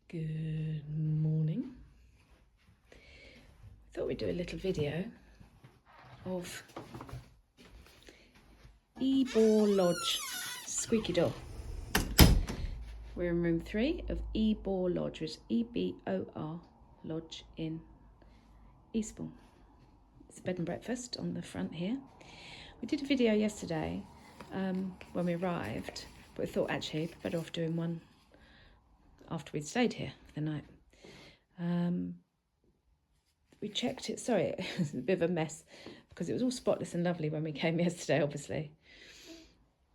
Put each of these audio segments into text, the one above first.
Good morning. Thought we'd do a little video of Ebor Lodge squeaky door. We're in room 3 of Ebor Lodge, which is EBOR Lodge in Eastbourne. It's a bed and breakfast on the front here. We did a video yesterday when we arrived, but we thought actually better off doing one after we'd stayed here for the night. We checked it, sorry, it was a bit of a mess because it was all spotless and lovely when we came yesterday, obviously.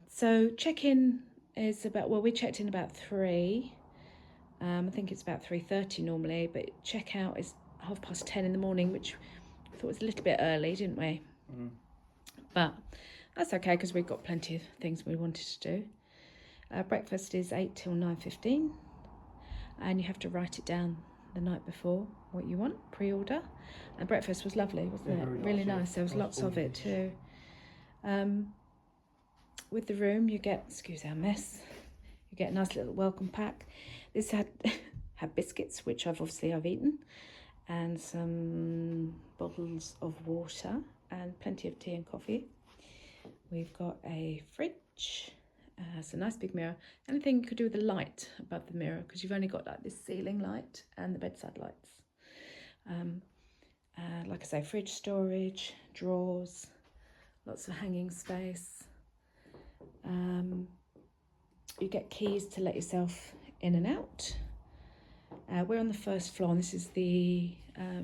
So check-in is about, well, we checked in about 3. I think it's about 3:30 normally, but check-out is 10:30 in the morning, which I thought was a little bit early, didn't we? But that's okay because we've got plenty of things we wanted to do. Breakfast is 8 till 9:15. And you have to write it down the night before what you want, pre-order. And breakfast was lovely, wasn't it? Really nice. There was lots of it too. With the room, you get, excuse our mess, you get a nice little welcome pack. This had biscuits, which I've eaten, and some bottles of water and plenty of tea and coffee. We've got a fridge. It's a nice big mirror. Anything you could do with the light above the mirror, because you've only got like this ceiling light and the bedside lights. Like I say, fridge storage, drawers, lots of hanging space. You get keys to let yourself in and out. We're on the first floor, and this is the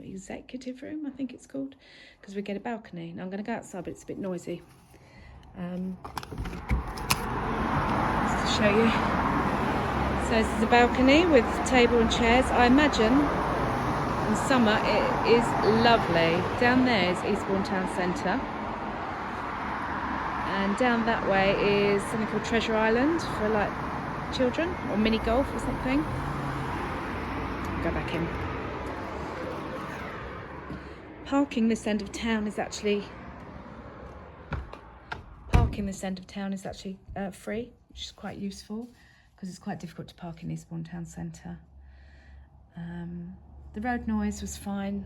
executive room, I think it's called, because we get a balcony. Now I'm going to go outside, but it's a bit noisy. Just to show you. So this is a balcony with table and chairs. I imagine in summer it is lovely. Down there is Eastbourne Town Centre. And down that way is something called Treasure Island for like children, or mini golf or something. Go back in. Parking this end of town is actually free, which is quite useful because it's quite difficult to park in Eastbourne Town Centre. The road noise was fine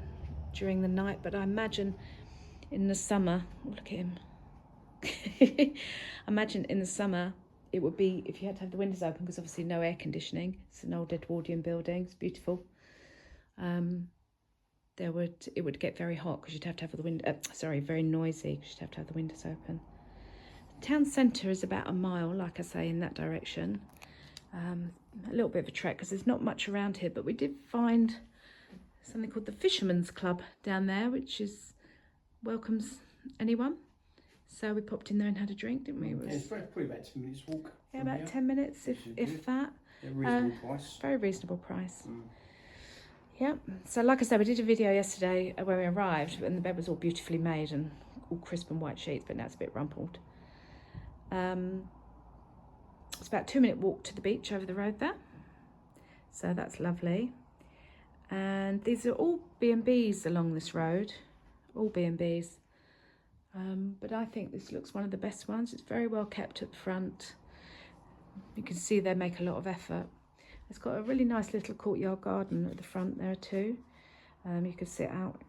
during the night, but I imagine in the summer, oh, look at him. I imagine in the summer it would be, if you had to have the windows open, because obviously no air conditioning. It's an old Edwardian building, it's beautiful. It would get very hot because you'd have to have the window, very noisy because you'd have to have the windows open. Town centre is about a mile, like I say, in that direction. A little bit of a trek because there's not much around here, but we did find something called the Fisherman's Club down there, which welcomes anyone. So we popped in there and had a drink, didn't we? It's probably about 10 minutes walk. Yeah, about 10 minutes, if that. Yeah, reasonable price. Very reasonable price. Yeah, so like I said, we did a video yesterday when we arrived, and the bed was all beautifully made and all crisp and white sheets, but now it's a bit rumpled. It's about a 2-minute walk to the beach over the road there, so that's lovely. And these are all BnBs along this road, all BnBs. But I think this looks one of the best ones. It's very well kept at the front. You can see they make a lot of effort. It's got a really nice little courtyard garden at the front there too. You can sit out,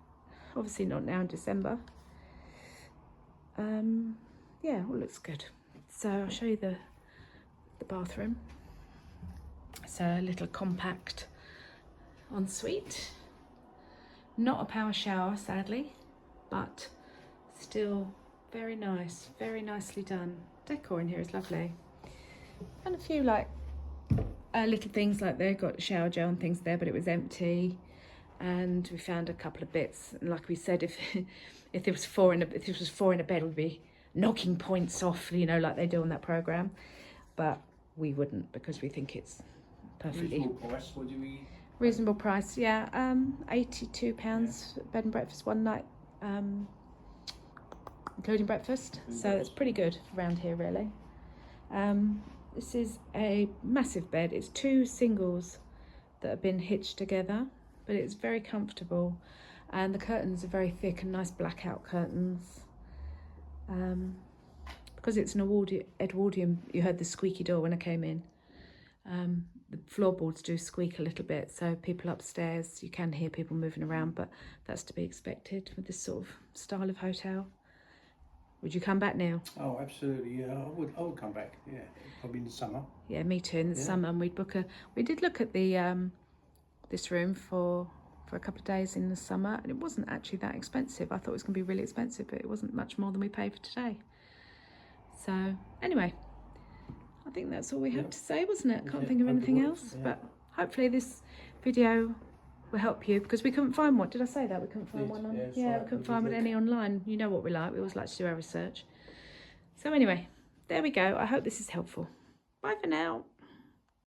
obviously not now in December. Yeah, all looks good. So I'll show you the bathroom. So a little compact ensuite. Not a power shower, sadly, but still very nice, very nicely done. Decor in here is lovely. And a few like little things, like they've got shower gel and things there, but it was empty. And we found a couple of bits. And like we said, if there was 4 in a bed, we'd be knocking points off, you know, like they do on that programme. But we wouldn't, because we think it's perfectly reasonable price. What do we? Reasonable price, yeah. £82 bed and breakfast one night, including breakfast. So it's pretty good around here, really. This is a massive bed. It's 2 singles that have been hitched together, but it's very comfortable, and the curtains are very thick and nice blackout curtains. Because it's an Edwardian, you heard the squeaky door when I came in. the floorboards do squeak a little bit, so people upstairs, you can hear people moving around, but that's to be expected with this sort of style of hotel. Would you come back, Neil? Oh, absolutely. Yeah, I would come back. Yeah, probably in the summer. Yeah, me too, in the summer. And we did look at the this room for a couple of days in the summer, and it wasn't actually that expensive. I thought it was going to be really expensive, but it wasn't much more than we paid for today. So anyway, I think that's all we have to say, wasn't it? Can't think of anything else, but hopefully this video will help you, because we couldn't find one. Did I say that? We couldn't find one on. Yeah, we couldn't find any online. You know what we like. We always like to do our research. So anyway, there we go. I hope this is helpful. Bye for now.